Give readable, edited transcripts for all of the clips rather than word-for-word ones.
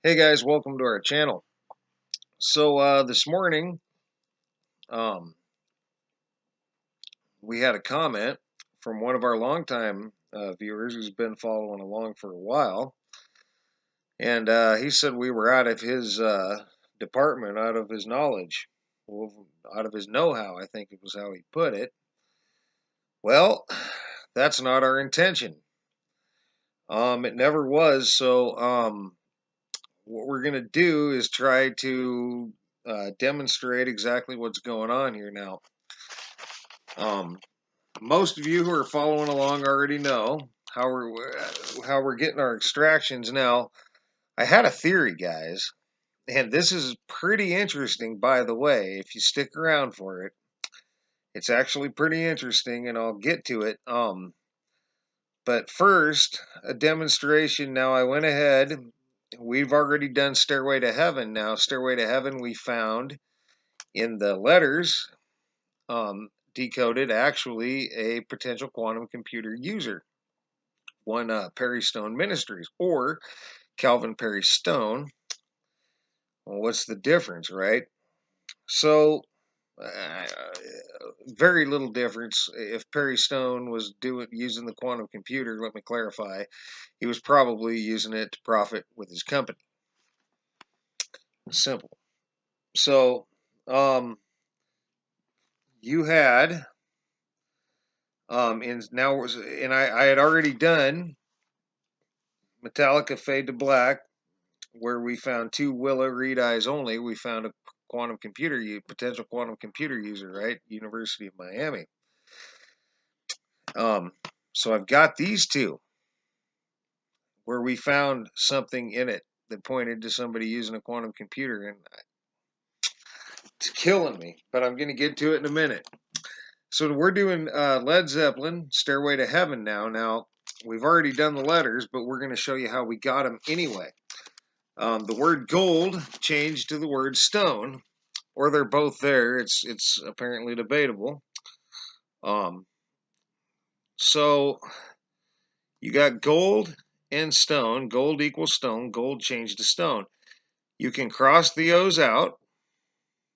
Hey guys, welcome to our channel. This morning, um, we had a comment from one of our longtime viewers who's been following along for a while, and he said we were out of his department, out of his knowledge, well, out of his know-how, I think it was how he put it. Well, that's not our intention. It never was. What we're gonna do is try to demonstrate exactly what's going on here now. Um, Most of you who are following along already know how we're getting our extractions. Now, I had a theory, guys, and this is pretty interesting, by the way. If you stick around for it, it's actually pretty interesting, and I'll get to it. But first, a demonstration. Now, I went ahead. We've already done Stairway to Heaven. Now, Stairway to Heaven, we found in the letters, decoded actually a potential quantum computer user. One Perry Stone Ministries or Calvin Perry Stone. Well, what's the difference, right? So, uh, very little difference. If Perry Stone was using the quantum computer, let me clarify, he was probably using it to profit with his company. Simple. So, you had I had already done Metallica Fade to Black, where we found two Willow Reed eyes only. We found a potential quantum computer user, right? University of Miami. Um, so I've got these two where we found something in it that pointed to somebody using a quantum computer, and it's killing me. But I'm going to get to it in a minute. So we're doing Led Zeppelin, Stairway to Heaven now. Now, we've already done the letters, but we're going to show you how we got them anyway. The word gold changed to the word stone, or they're both there. It's apparently debatable. Um, so you got gold and stone. Gold equals stone. Gold changed to stone. You can cross the O's out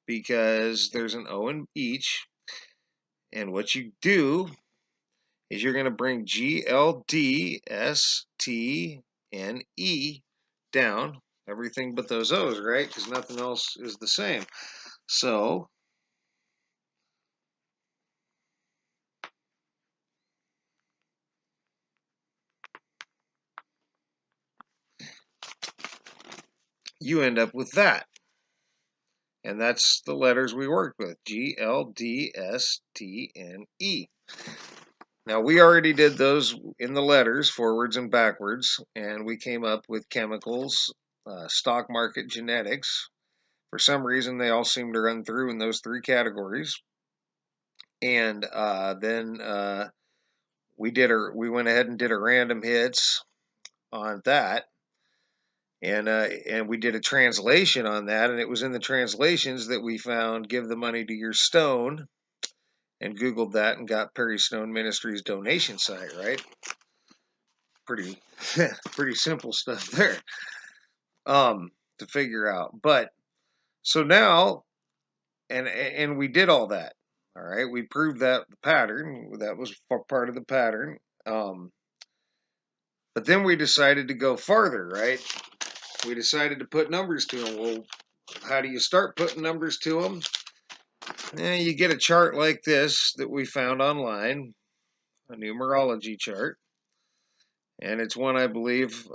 because there's an O in each. And what you do is you're going to bring G, L, D, S, T, and E down. Everything but those O's, right? Because nothing else is the same. So you end up with that. And that's the letters we worked with, G, L, D, S, T, and E. Now, we already did those in the letters, forwards and backwards, and we came up with chemicals, stock market, genetics. For some reason, they all seem to run through in those three categories. And then we went ahead and did a random hits on that. And we did a translation on that, and it was in the translations that we found "Give the money to your stone," and Googled that and got Perry Stone Ministries donation site, right? Pretty pretty simple stuff there to figure out. But so now, and we did all that. All right, we proved that the pattern that was part of the pattern. But then we decided to go farther, right? We decided to put numbers to them. Well, how do you start putting numbers to them? You get a chart like this that we found online, a numerology chart, and it's one I believe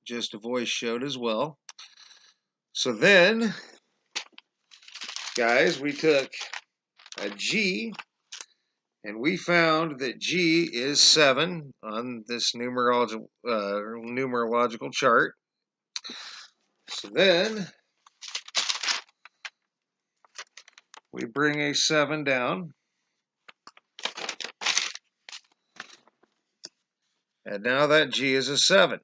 Just a Voice showed as well. So then, guys, we took a G, and we found that G is 7 on this numerological chart. So then we bring a 7 down, and now that G is a 7,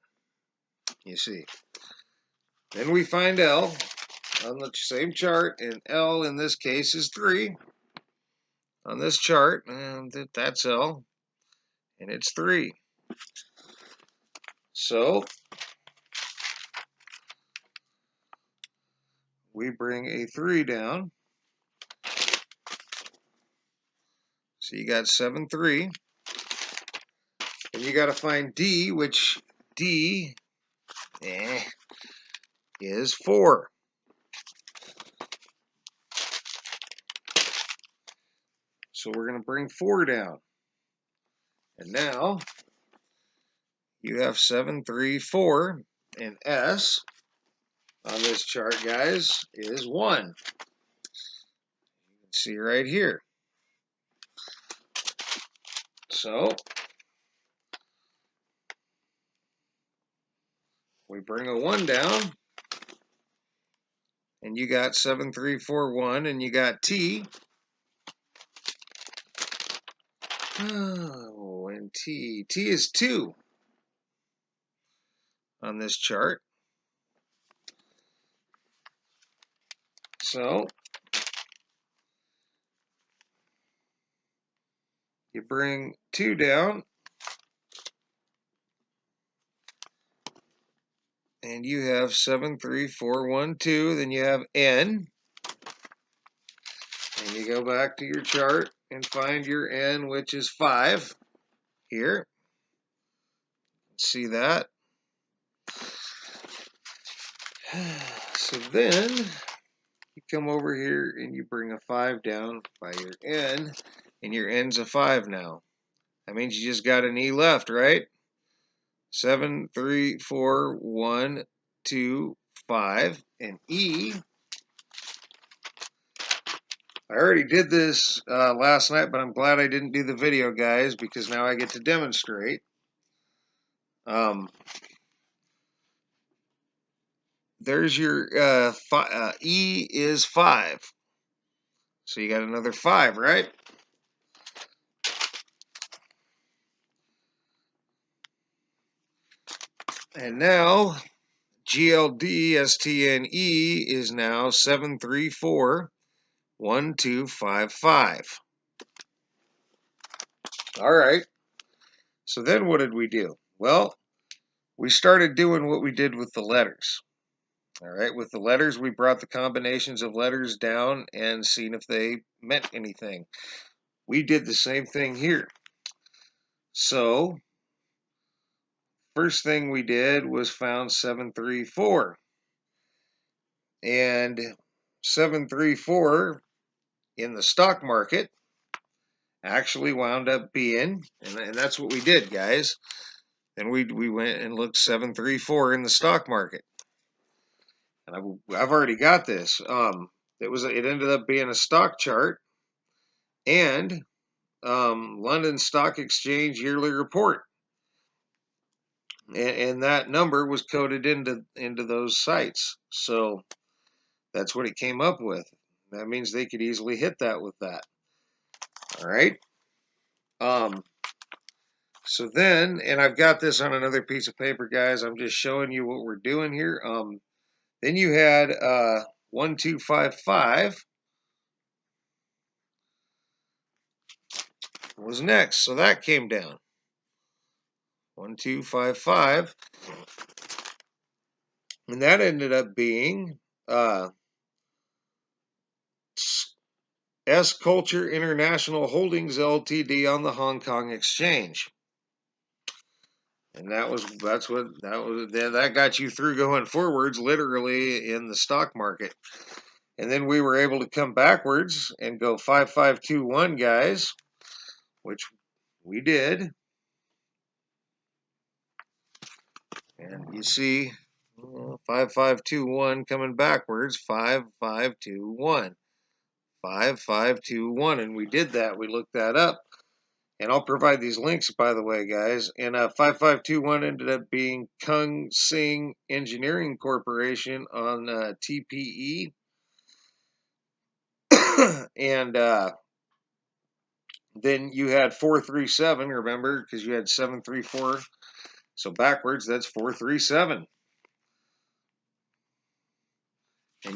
you see. Then we find L on the same chart, and L in this case is 3 on this chart, and that's L, and it's 3. So we bring a 3 down. So you got 7, 3. And you got to find D, which D is 4. So we're going to bring 4 down. And now you have 7, 3, 4. And S on this chart, guys, is 1. You can see right here. So we bring a 1 down. And you got 7, 3, 4, 1. And you got T. Oh, and T. T is 2 on this chart. So you bring 2 down, and you have 7, 3, 4, 1, 2. Then you have N, and you go back to your chart and find your N, which is 5 here. See that? So then you come over here and you bring a 5 down by your N, and your N's a 5 now. That means you just got an E left, right? 7, 3, 4, 1, 2, 5, and E. I already did this last night, but I'm glad I didn't do the video, guys, because now I get to demonstrate. There's your E is 5. So you got another 5, right? And now GLDSTNE is now 7341255. All right. So then what did we do? Well, we started doing what we did with the letters. All right. With the letters, we brought the combinations of letters down and seen if they meant anything. We did the same thing here. So first thing we did was found 734. And 734 in the stock market actually wound up being, and that's what we did, guys. Then we went and looked 734 in the stock market. And I've already got this. It ended up being a stock chart and London Stock Exchange yearly report. And that number was coded into those sites. So that's what it came up with. That means they could easily hit that with that. All right. So then, and I've got this on another piece of paper, guys. I'm just showing you what we're doing here. Then you had 1255 was next. So that came down. 1255. And that ended up being S Culture International Holdings Ltd on the Hong Kong Exchange. And that got you through going forwards literally in the stock market. And then we were able to come backwards and go 5521, guys, which we did. And you see 5521 coming backwards, 5521. 5521, and we did that. We looked that up, and I'll provide these links, by the way, guys. And 5521 ended up being Kung Sing Engineering Corporation on TPE, and then you had 437. Remember, because you had 734, so backwards that's 437. And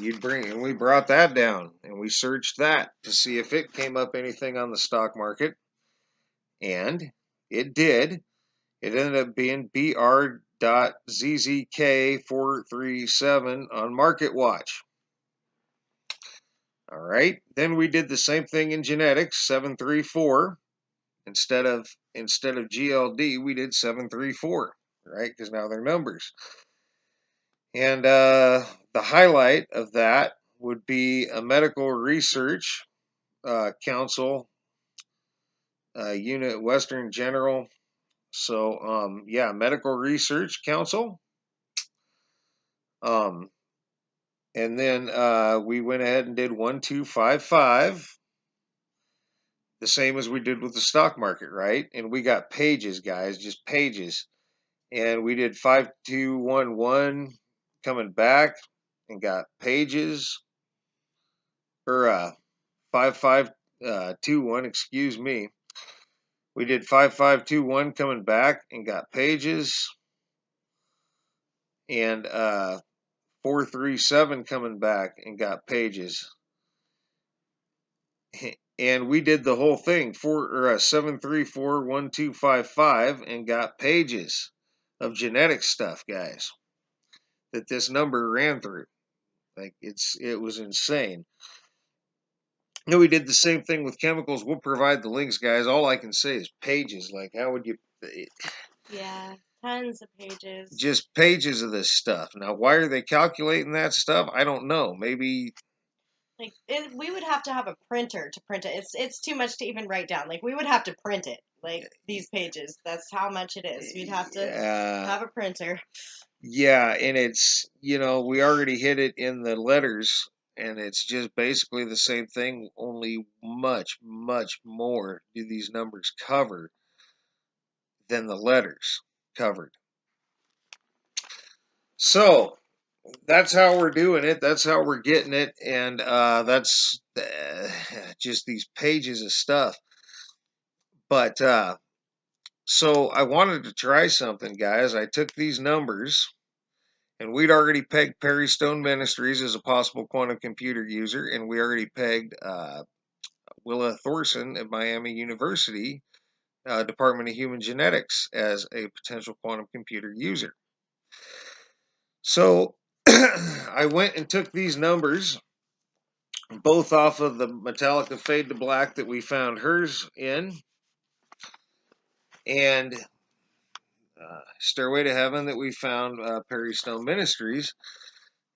we brought that down and we searched that to see if it came up anything on the stock market, and it did. It ended up being BR.ZZK437 on Market Watch. All right. Then we did the same thing in genetics, 734. Instead of GLD, we did 734, right? Because now they're numbers. And the highlight of that would be a medical research council unit, Western General. So yeah, medical research council. And then we went ahead and did 1255, the same as we did with the stock market, right? And we got pages, guys, just pages. And we did 5211 coming back and got pages, or 5521, excuse me. We did 5521 coming back and got pages, and 437 coming back and got pages. And we did the whole thing, 7341255, and got pages of genetic stuff, guys, that this number ran through. Like, it was insane. No, we did the same thing with chemicals. We'll provide the links, guys. All I can say is pages. Like, how would you? Yeah, tons of pages. Just pages of this stuff. Now, why are they calculating that stuff? I don't know. Maybe. Like, we would have to have a printer to print it. It's too much to even write down. Like, we would have to print it. Like, these pages. That's how much it is. We'd have to have a printer. Yeah, and it's, we already hit it in the letters, and it's just basically the same thing, only much, much more do these numbers cover than the letters covered. So that's how we're doing it. That's how we're getting it, and that's just these pages of stuff. But so I wanted to try something, guys. I took these numbers. And we'd already pegged Perry Stone Ministries as a possible quantum computer user, and we already pegged Willa Thorson at Miami University, Department of Human Genetics, as a potential quantum computer user. So I went and took these numbers, both off of the Metallica Fade to Black that we found hers in, and Stairway to Heaven that we found Perry Stone Ministries.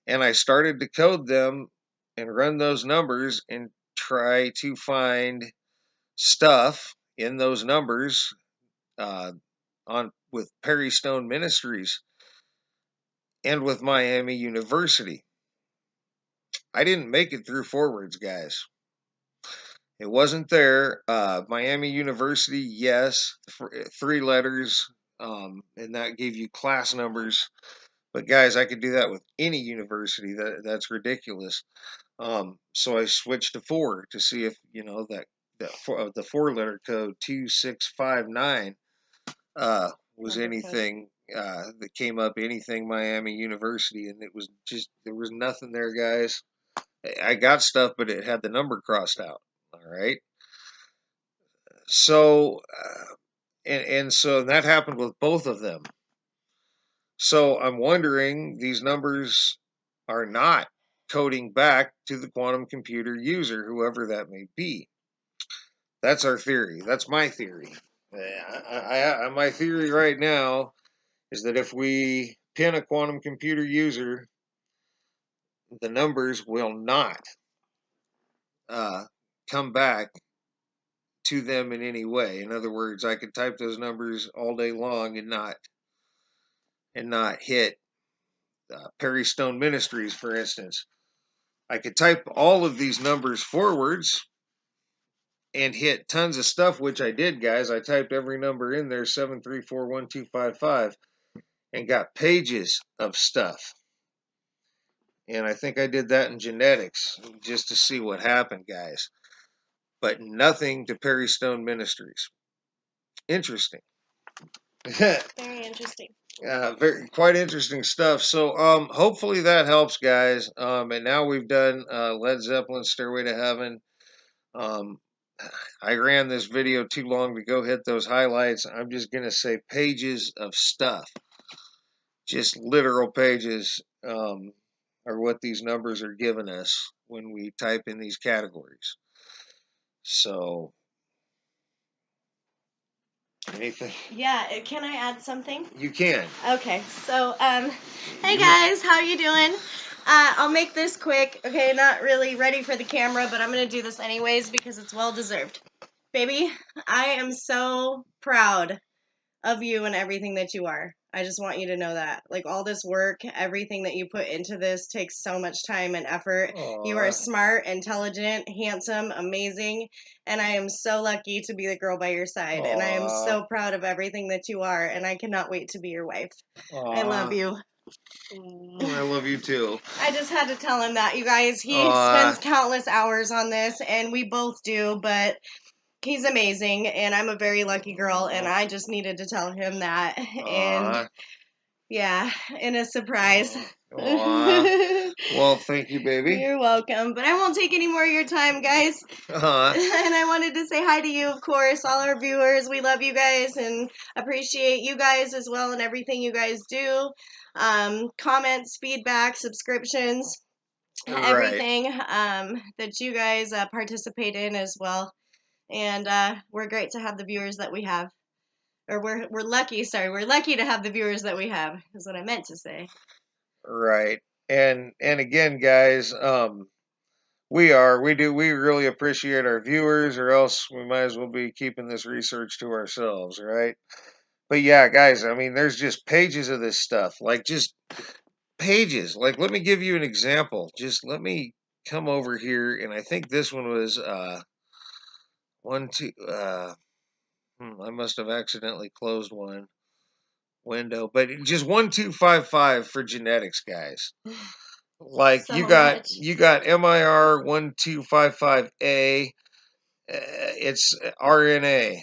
And I started to code them and run those numbers and try to find stuff in those numbers on with Perry Stone Ministries and with Miami University. I didn't make it through forwards, guys. It wasn't there. Miami University, yes, 3 letters, and that gave you class numbers. But guys, I could do that with any university. That's ridiculous. So I switched to 4 to see if that the 4-letter code 2659 was anything that came up, anything Miami University, and it was just, there was nothing there, guys. I got stuff, but it had the number crossed out. All right. So and so that happened with both of them. So I'm wondering, these numbers are not coding back to the quantum computer user, whoever that may be. That's our theory. That's my theory. My theory right now is that if we pin a quantum computer user, the numbers will not come back to them in any way. In other words, I could type those numbers all day long and not hit Perry Stone Ministries, for instance. I could type all of these numbers forwards and hit tons of stuff, which I did, guys. I typed every number in there, 7341255, and got pages of stuff. And I think I did that in genetics just to see what happened, guys. But nothing to Perry Stone Ministries. Interesting. Very interesting. Quite interesting stuff. So hopefully that helps, guys. And now we've done Led Zeppelin, Stairway to Heaven. I ran this video too long to go hit those highlights. I'm just going to say pages of stuff. Just literal pages. are what these numbers are giving us when we type in these categories. So, anything? Yeah, can I add something? You can. Okay, so hey guys, how you doing? I'll make this quick. Okay, not really ready for the camera, but I'm gonna do this anyways because it's well deserved. Baby, I am so proud of you and everything that you are. I just want you to know that. Like all this work, everything that you put into this takes so much time and effort. You are smart, intelligent, handsome, amazing, and I am so lucky to be the girl by your side. And I am so proud of everything that you are, and I cannot wait to be your wife. I love you. I love you too. I just had to tell him that, you guys. He spends countless hours on this, and we both do, but he's amazing, and I'm a very lucky girl, and I just needed to tell him that. And yeah, in a surprise. Well, thank you, baby. You're welcome. But I won't take any more of your time, guys. And I wanted to say hi to you, of course, all our viewers. We love you guys and appreciate you guys as well and everything you guys do. Comments, feedback, subscriptions, everything that you guys participate in as well. And we're great to have the viewers that we have. Or we're lucky, we're lucky to have the viewers that we have, is what I meant to say. Right. And again, guys, we really appreciate our viewers, or else we might as well be keeping this research to ourselves, right? But yeah, guys, I mean, there's just pages of this stuff, like just pages. Like, let me give you an example. Just let me come over here, and I think this one was one, two. I must have accidentally closed one window, but just 1255 for genetics, guys. Like So you got much. MIR 1255A. It's RNA,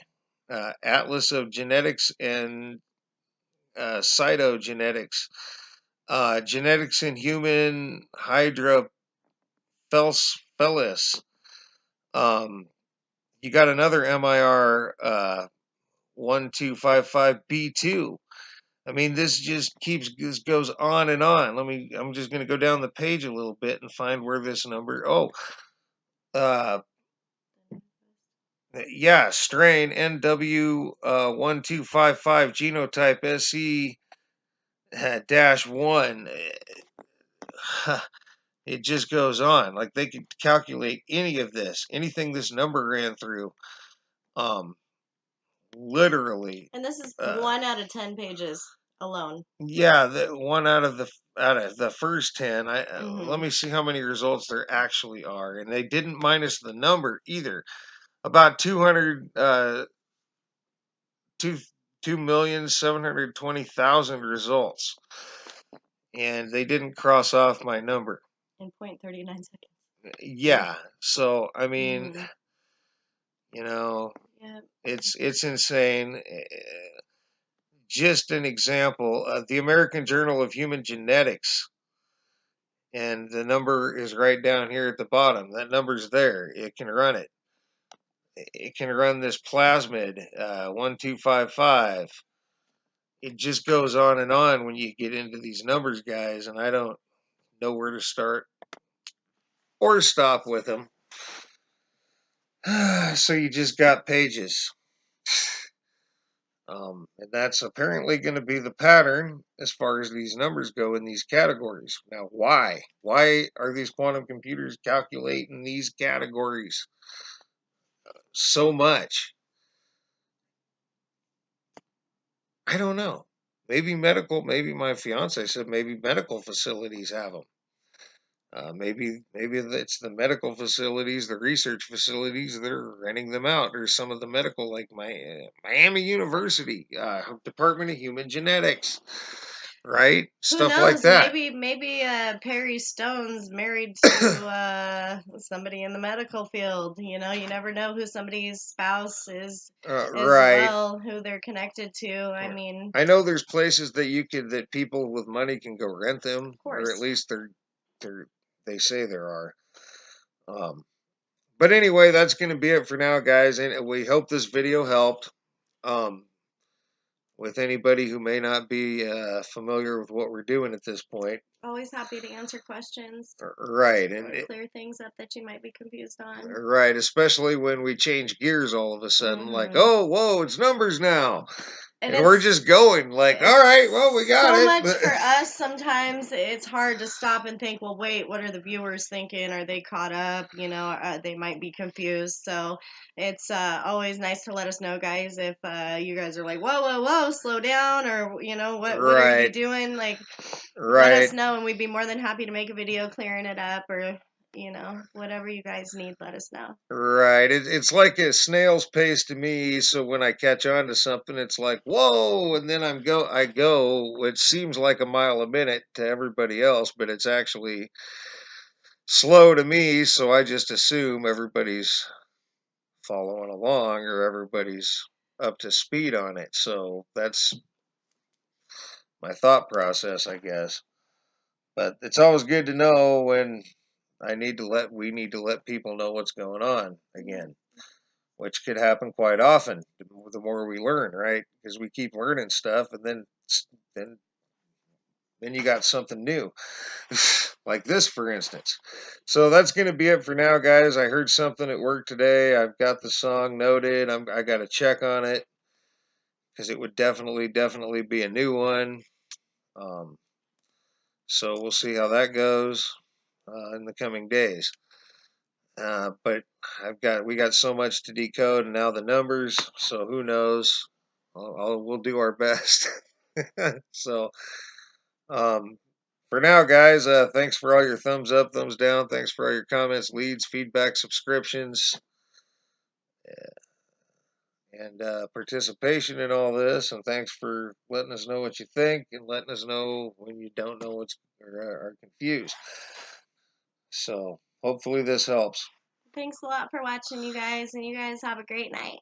Atlas of Genetics and Cytogenetics, Genetics in Human Hydrocephalus. You got another MIR 1255B2. I mean, this goes on and on. I'm just going to go down the page a little bit and find where this number. Uh, yeah, strain NW 1255 genotype SE -1. It just goes on. Like they could calculate any of this, anything this number ran through. Literally. And this is 1 out of 10 pages alone. Yeah, the one out of the first 10. Let me see how many results there actually are, and they didn't minus the number either. About 2,720,000 results, and they didn't cross off my number in 0.39 seconds. Yeah, so I mean, it's insane. Just an example, the American Journal of Human Genetics, and the number is right down here at the bottom. That number's there. It can run it. It can run this plasmid 1255. It just goes on and on when you get into these numbers, guys, and I don't know where to start or stop with them. So you just got pages. And that's apparently going to be the pattern as far as these numbers go in these categories. Now, why? Why are these quantum computers calculating these categories so much? I don't know. Maybe my fiance said maybe medical facilities have them. Maybe it's the medical facilities, the research facilities that are renting them out, or some of the medical, like Miami University, Department of Human Genetics, right? Who Stuff like knows? that. Maybe Perry Stone's married to somebody in the medical field. You never know who somebody's spouse is as Right. well, who they're connected to. I mean, I know there's places that people with money can go rent them, of course. or at least they say there are. But anyway, that's going to be it for now, guys. And we hope this video helped. Um, with anybody who may not be familiar with what we're doing at this point. Always happy to answer questions. Right, or clear things up that you might be confused on. Right, especially when we change gears all of a sudden, like, Mhm. oh, whoa, it's numbers now. And We're just going like, all right, well, we got so it. much for us. Sometimes it's hard to stop and think, well, wait, what are the viewers thinking? Are they caught up? You know, they might be confused. So it's always nice to let us know, guys, if you guys are like, whoa, whoa, whoa, slow down, or you know, what are you Right, doing? Like, let us right, know, and we'd be more than happy to make a video clearing it up, or you know, whatever you guys need, let us know. right. It's like a snail's pace to me. So when I catch on to something, it's like, whoa, and then I go. It seems like a mile a minute to everybody else, but it's actually slow to me. So I just assume everybody's following along or everybody's up to speed on it. So that's my thought process, I guess. But it's always good to know when we need to let people know what's going on again, which could happen quite often. The more we learn, right? Because we keep learning stuff, and then then you got something new, like this, for instance. So that's going to be it for now, guys. I heard something at work today. I've got the song noted. I got to check on it because it would definitely be a new one. Um, so we'll see how that goes in the coming days. But we got so much to decode, and now the numbers. So who knows? We'll do our best. So um, for now, guys, thanks for all your thumbs up, thumbs down. Thanks for all your comments, leads, feedback, subscriptions, and participation in all this. And thanks for letting us know what you think and letting us know when you don't know what's or are confused. So hopefully this helps. Thanks a lot for watching, you guys, and you guys have a great night.